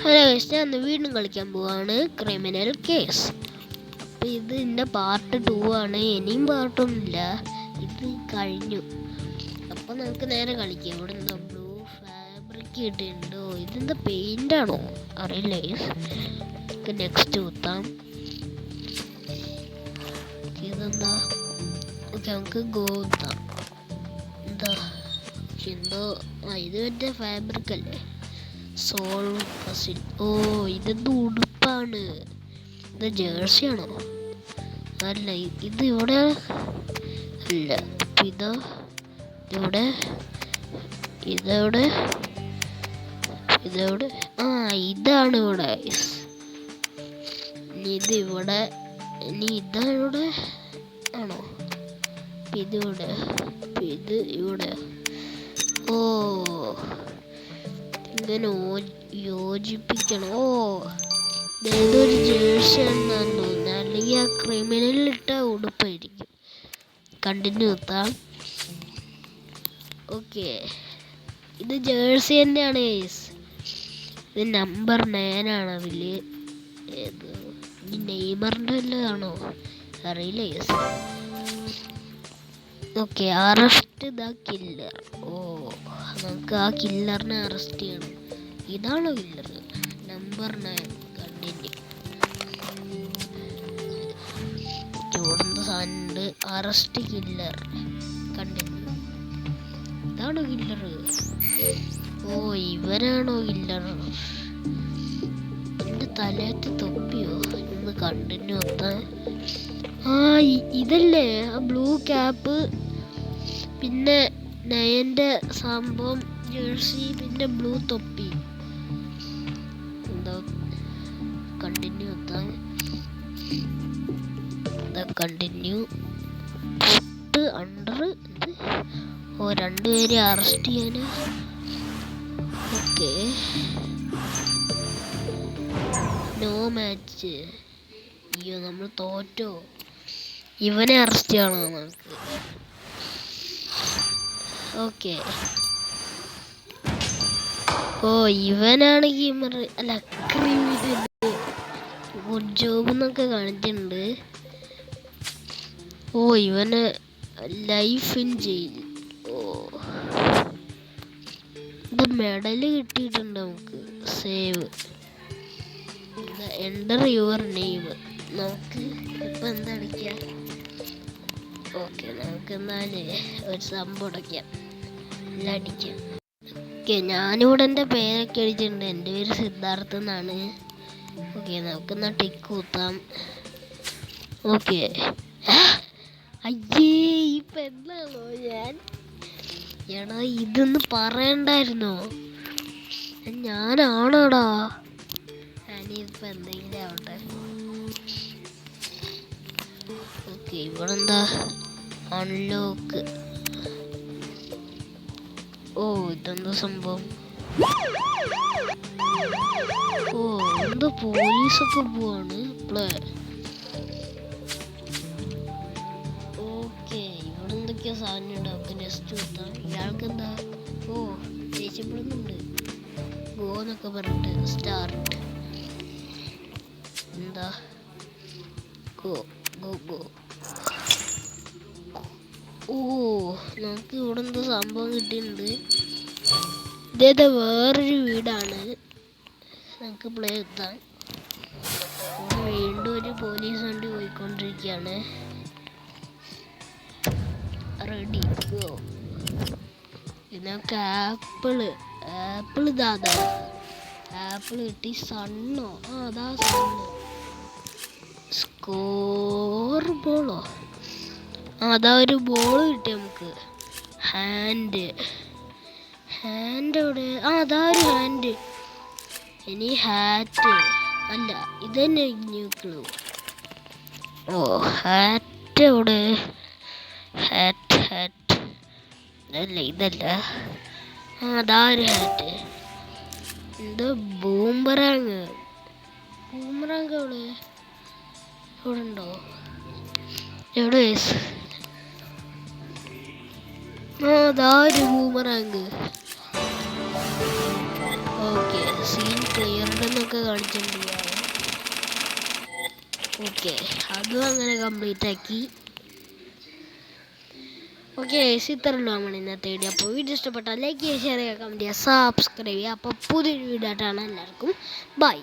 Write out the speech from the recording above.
Hello guys, ഞാൻ വീണ്ടും കളിക്കാൻ പോവാണ് ക്രിമിനൽ കേസ്. അപ്പോൾ ഇത് എൻ്റെ പാർട്ട് 2 ആണ്. ഇനിയും പാർട്ടൊന്നുമില്ല, ഇത് കഴിഞ്ഞു. അപ്പോൾ നമുക്ക് നേരെ കളിക്കാം. ഇവിടെ എന്താ ബ്ലൂ ഫാബ്രിക് ഇട്ടിട്ടുണ്ടോ? ഇതെന്താ പെയിൻ്റ് ആണോ അറിയില്ല ഗൈസ്. നമുക്ക് നെക്സ്റ്റ് കുത്താം. ഇതെന്താ? ഓക്കെ, നമുക്ക് ഗോ കുത്താം. എന്താ എന്തോ ഇത് മറ്റേ ഫാബ്രിക് അല്ലേ? Solve puzzle. ഓ, ഇതെന്ത് ഉടുപ്പാണ്? ഇത് ജേഴ്സി ആണോ? അല്ല, ഇത് ഇവിടെ അല്ല. ഇതോ ഇവിടെ ഇതെവിടെ ഇതെവിടെ? ആ, ഇതാണ് ഇവിടെ. ഇത് ഇവിടെ. ഇനി ഇതാണ് ആണോ? ഇതിവിടെ, ഇത് ഇവിടെ. ഓ, ഇങ്ങനെ യോജിപ്പിക്കണം. ഓ, ഇതൊരു ജേഴ്സി ആണെന്നാണ് തോന്നുന്നത്, അല്ലെങ്കിൽ ആ ക്രിമിനലിട്ട ഉടുപ്പായിരിക്കും. കണ്ടിന്യൂ എത്താം. ഓക്കെ, ഇത് ജേഴ്സി തന്നെയാണ് ഗൈസ്. ഇത് നമ്പർ 9 ആണ്. അതില് ഏത് നെയ്മറിൻ്റെ വല്ലതാണോ അറിയില്ല guys. Okay, arrest the killer. ഓ, നമുക്ക് ആ കില്ലറിനെ അറസ്റ്റ് ചെയ്യണം. ഇതാണോ കില്ലർ? നമ്പർ 9. കണ്ടിന്യൂ. ചൂടുന്ന സാധനമുണ്ട്. Arrest killer. കണ്ടിന്യൂ. ഇതാണോ കില്ലർ? ഓ, ഇവരാണോ കില്ലർ? എൻ്റെ തലയത്ത് തൊപ്പിയോ? ഇന്ന് കണ്ടിന്യൂ എത്താൻ. ആ, ഇതല്ലേ ആ ബ്ലൂ ക്യാപ്പ്, പിന്നെ 9ന്റെ സംഭവം ജേഴ്സി, പിന്നെ ബ്ലൂ തൊപ്പി. എന്താ കണ്ടിന്യൂ എത്താൻ? കണ്ടിന്യൂ. അണ്ടർ. ഓ, രണ്ടുപേരെ അറസ്റ്റ് ചെയ്യാന്. Okay, no match. അയ്യോ, നമ്മൾ തോറ്റോ? ഇവനെ അറസ്റ്റ് ചെയ്യണോ നമുക്ക്? ഓക്കെ. ഓ, ഇവനാണ് ഗെയിമർ അല്ല ക്രിമിനൽ. ഗുഡ് ജോബ് എന്നൊക്കെ കാണിച്ചിട്ടുണ്ട്. ഓ, ഇവന് ലൈഫ് ഇൻ ജയിൽ. ഓ, ഇത് മെഡല് കിട്ടിയിട്ടുണ്ട് നമുക്ക്. സേവ്. Enter your name. നമുക്ക് ഇപ്പം എന്താ അടിക്കാം? ഓക്കെ, നമുക്ക് എന്നാലേ ഒരു സംഭവം അടയ്ക്കാം. എല്ലാം അടിക്കാം. ഓക്കെ, ഞാനിവിടെ എൻ്റെ പേരൊക്കെ അടിച്ചിട്ടുണ്ട്. എൻ്റെ പേര് സിദ്ധാർത്ഥ് എന്നാണ്. ഓക്കെ, നമുക്കെന്നാ ടിക്ക് കുത്താം. ഓക്കെ. അയ്യേ, ഇപ്പം എന്താണോ ഞാൻ? എടാ, ഇതൊന്ന് പറയണ്ടായിരുന്നോ? ഞാനാണോടാ? ഞാനിപ്പോൾ എന്തെങ്കിലും ആവട്ടെ. ഓക്കെ, ഇവിടെ എന്താ? അൺലോക്ക്. ഓ, ഇതെന്താ സംഭവം? ഓ, എന്താ പോലീസൊക്കെ പോവാണ്. പ്ലേ. ഓക്കെ, ഇവിടെ എന്തൊക്കെയാ സാധനം ഉണ്ട്. നമുക്ക് നെക്സ്റ്റ് കൊടുത്താൽ ഇയാൾക്ക് എന്താ? ഓ, ദേഷ്യപ്പെടുന്നുണ്ട്. ഗോ എന്നൊക്കെ പറഞ്ഞിട്ട് സ്റ്റാർട്ട്. എന്താ? Go go go. ഓ, നമുക്ക് ഇവിടെ എന്തോ സംഭവം കിട്ടിയിട്ടുണ്ട്. ഇതേതാ വേറൊരു വീടാണ്. നമുക്ക് പ്ലേ എത്താൻ. ഇവിടെ വീണ്ടും ഒരു പോലീസ് വണ്ടി പോയിക്കൊണ്ടിരിക്കുകയാണ്. Ready go. നമുക്ക് ആപ്പിള് ഇതാ. ആപ്പിൾ കിട്ടി. സണ്ണോ? ആ, അതാ സണ്ണ്. സ്കോർ ബോളോ? അതാ ഒരു ബോൾ കിട്ടി നമുക്ക്. ഹാൻഡ് എവിടെ? ആ, അതാ ഒരു ഹാൻഡ്. ഇനി ഹാറ്റ്. അല്ല, ഇത് തന്നെ ന്യൂ ക്ലൂ. ഓ, ഹാറ്റ് എവിടെ? ഹാറ്റ് അല്ല, ഇതല്ല. ആ, അതാ ഒരു ഹാറ്റ്. എന്താ? ബൂമറാങ് എവിടെ? ഇവിടെ ഉണ്ടോ? എവിടെ? ആ, അതാ ഒരു ബൂമറാങ്. ഓക്കെ, സീൻ ക്ലിയർഡ് എന്നൊക്കെ കാണിച്ചിട്ടുണ്ട്. ഓക്കെ, അതും അങ്ങനെ കംപ്ലീറ്റ് ആക്കി. ഓക്കെ, ഇത്രയുള്ളൂ നമ്മൾ ഇന്നത്തെ വീഡിയോ. അപ്പോൾ വീഡിയോ ഇഷ്ടപ്പെട്ടാൽ ലൈക്ക് ചെയ്യുക, ഷെയർ ചെയ്യുക, കമൻറ്റ് ചെയ്യുക, സബ്സ്ക്രൈബ് ചെയ്യുക. അപ്പോൾ പുതിയൊരു വീഡിയോ ആയിട്ടാണ്. എല്ലാവർക്കും ബൈ.